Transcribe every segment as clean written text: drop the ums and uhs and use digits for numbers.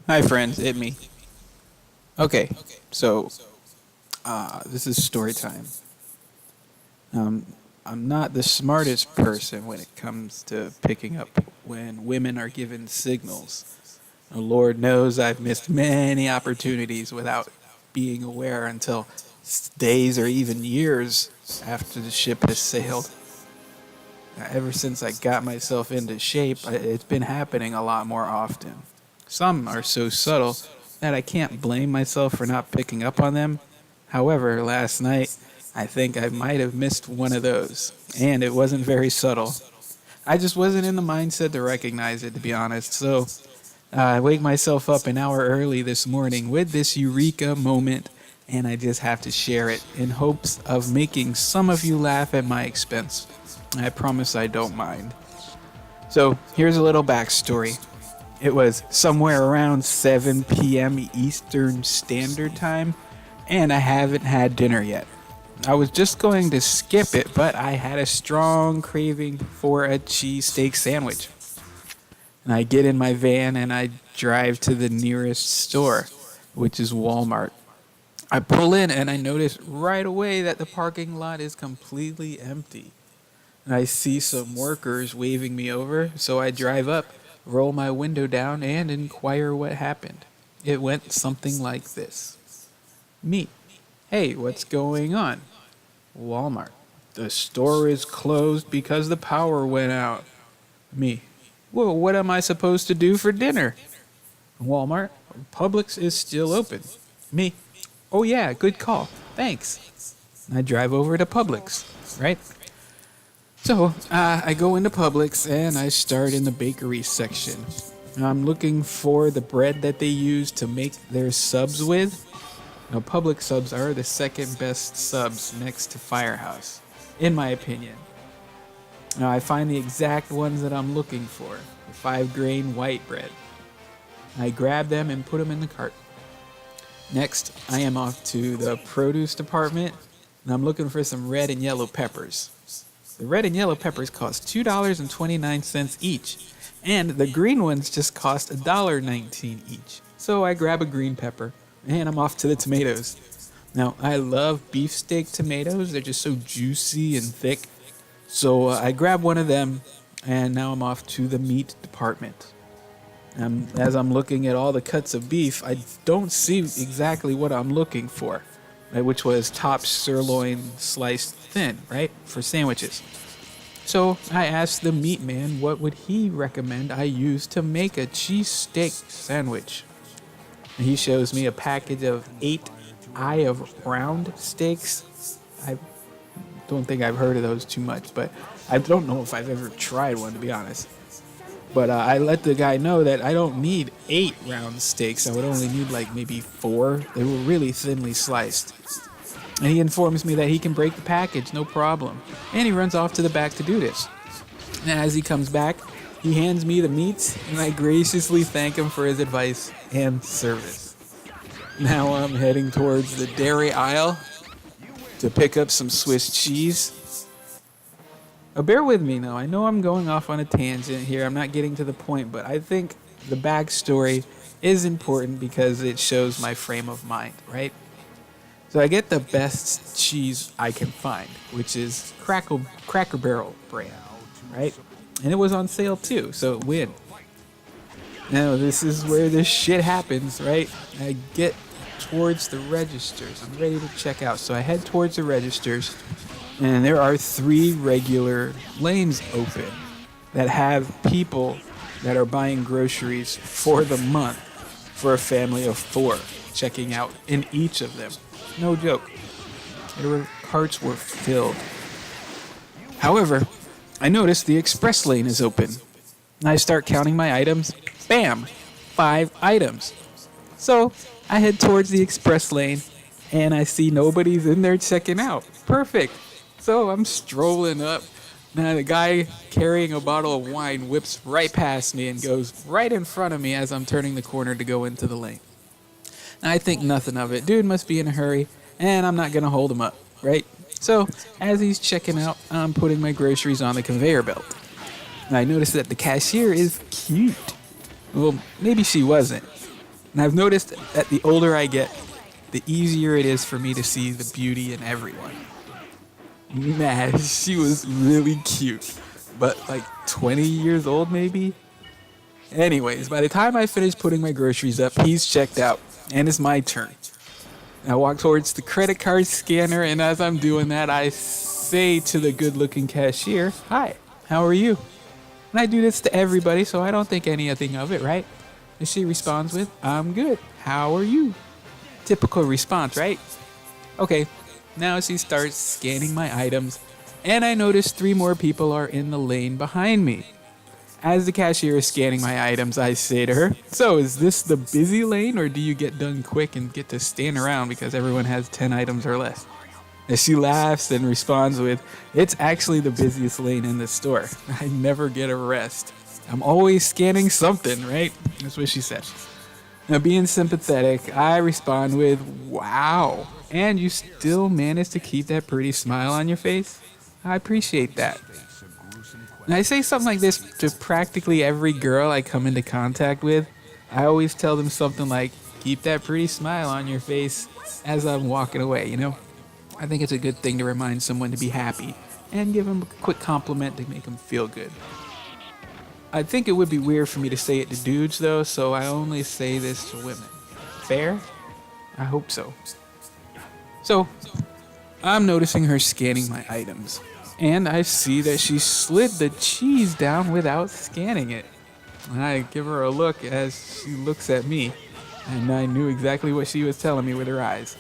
Hi, friends. It me. Okay, so this is story time. Um, I'm not the smartest person when it comes to picking up when women are given signals. Lord knows I've missed many opportunities without being aware until days or even years after the ship has sailed. Ever since I got myself into shape, it's been happening a lot more often. Some are so subtle that I can't blame myself for not picking up on them. However, last night, I think I might have missed one of those, and it wasn't very subtle. I just wasn't in the mindset to recognize it, to be honest. So I wake myself up an hour early this morning with this eureka moment, and I just have to share it in hopes of making some of you laugh at my expense. I promise I don't mind. So here's a little backstory. It was somewhere around 7 p.m. Eastern Standard Time, and I haven't had dinner yet. I was just going to skip it, but I had a strong craving for a cheesesteak sandwich. And I get in my van and I drive to the nearest store, which is Walmart. I pull in and I notice right away that the parking lot is completely empty. And I see some workers waving me over, so I drive up, roll my window down, and inquire what happened. It went something like this. Me. Hey, what's going on? Walmart. The store is closed because the power went out. Me. Well, what am I supposed to do for dinner? Walmart. Publix is still open. Me. Oh yeah, good call. Thanks. I drive over to Publix, right? So I go into Publix and I start in the bakery section. I'm looking for the bread that they use to make their subs with. Now, Publix subs are the second best subs next to Firehouse, in my opinion. Now, I find the exact ones that I'm looking for, the 5-grain white bread. I grab them and put them in the cart. Next, I am off to the produce department, and I'm looking for some red and yellow peppers. The red and yellow peppers cost $2.29 each, and the green ones just cost $1.19 each. So I grab a green pepper, and I'm off to the tomatoes. Now, I love beefsteak tomatoes. They're just so juicy and thick. So I grab one of them, and now I'm off to the meat department. As I'm looking at all the cuts of beef, I don't see exactly what I'm looking for, right, which was top sirloin sliced thin, right, for sandwiches. So I asked the meat man what would he recommend I use to make a cheesesteak sandwich. And he shows me a package of 8 Eye of Round steaks. I don't think I've heard of those too much, but I don't know if I've ever tried one, to be honest. But I let the guy know that I don't need 8 round steaks. I would only need like maybe 4. They were really thinly sliced. And he informs me that he can break the package, no problem. And he runs off to the back to do this. And as he comes back, he hands me the meats, and I graciously thank him for his advice and service. Now I'm heading towards the dairy aisle to pick up some Swiss cheese. Bear with me now. I know I'm going off on a tangent here. I'm not getting to the point, but I think the backstory is important because it shows my frame of mind, right? So I get the best cheese I can find, which is Cracker Barrel brand, right? And it was on sale too, so win. Now this is where this shit happens, right? I get towards the registers. I'm ready to check out, so I head towards the registers. And there are 3 regular lanes open that have people that are buying groceries for the month for a family of 4 checking out in each of them. No joke. Their carts were filled. However, I notice the express lane is open. I start counting my items. Bam! 5 items. So I head towards the express lane and I see nobody's in there checking out. Perfect. So I'm strolling up. Now the guy carrying a bottle of wine whips right past me and goes right in front of me as I'm turning the corner to go into the lane. Now I think nothing of it. Dude must be in a hurry, and I'm not going to hold him up, right? So as he's checking out, I'm putting my groceries on the conveyor belt. Now I notice that the cashier is cute. Well, maybe she wasn't. And I've noticed that the older I get, the easier it is for me to see the beauty in everyone. Man, she was really cute. But like 20 years old, maybe? Anyways, by the time I finish putting my groceries up, he's checked out, and it's my turn. I walk towards the credit card scanner, and as I'm doing that, I say to the good looking cashier, "Hi, how are you?" And I do this to everybody, so I don't think anything of it, right? And she responds with, "I'm good. How are you?" Typical response, right? Okay, now she starts scanning my items, and I notice 3 more people are in the lane behind me. As the cashier is scanning my items, I say to her, "So, is this the busy lane, or do you get done quick and get to stand around because everyone has 10 items or less?" And she laughs and responds with, "It's actually the busiest lane in the store. I never get a rest. I'm always scanning something, right?" That's what she said. Now, being sympathetic, I respond with, "Wow. And you still manage to keep that pretty smile on your face? I appreciate that." And I say something like this to practically every girl I come into contact with. I always tell them something like, "Keep that pretty smile on your face," as I'm walking away, you know? I think it's a good thing to remind someone to be happy and give them a quick compliment to make them feel good. I think it would be weird for me to say it to dudes, though, so I only say this to women. Fair? I hope so. So, I'm noticing her scanning my items, and I see that she slid the cheese down without scanning it. And I give her a look as she looks at me, and I knew exactly what she was telling me with her eyes.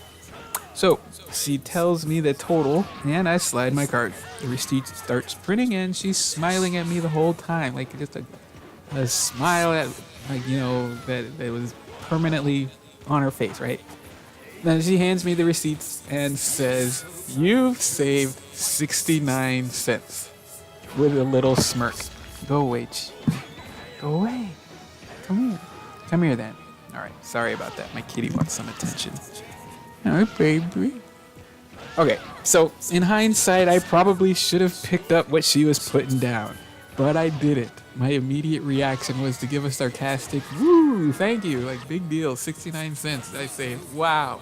So, she tells me the total, and I slide my card. The receipt starts printing, and she's smiling at me the whole time, like just a smile at, like, you know, that was permanently on her face, right? Then she hands me the receipts and says, "You've saved 69 cents. With a little smirk. "Go away, go away. Come here. Come here then." All right, sorry about that. My kitty wants some attention. All right, baby. Okay, so in hindsight, I probably should have picked up what she was putting down, but I didn't. My immediate reaction was to give a sarcastic, "Woo, thank you," like big deal, 69 cents. I say, "Wow."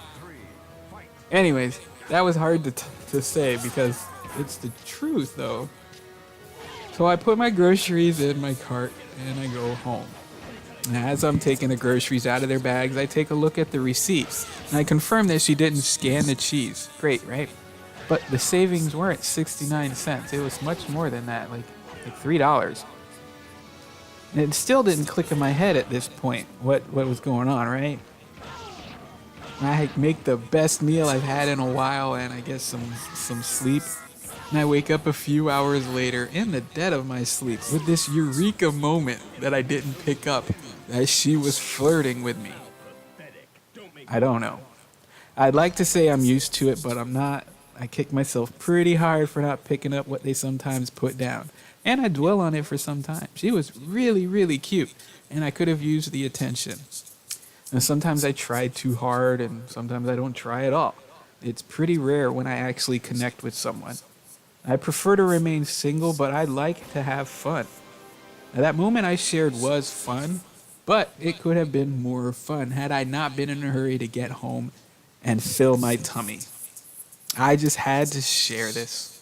Anyways, that was hard to say because it's the truth, though. So I put my groceries in my cart and I go home. And as I'm taking the groceries out of their bags, I take a look at the receipts, and I confirm that she didn't scan the cheese. Great, right? But the savings weren't 69 cents. It was much more than that, like $3. And it still didn't click in my head at this point what was going on, right? I make the best meal I've had in a while, and I get some sleep. And I wake up a few hours later in the dead of my sleep with this eureka moment that I didn't pick up that she was flirting with me. I don't know. I'd like to say I'm used to it, but I'm not. I kick myself pretty hard for not picking up what they sometimes put down. And I dwell on it for some time. She was really, really cute, and I could have used the attention. And sometimes I try too hard, and sometimes I don't try at all. It's pretty rare when I actually connect with someone. I prefer to remain single, but I like to have fun. Now, that moment I shared was fun, but it could have been more fun had I not been in a hurry to get home and fill my tummy. I just had to share this.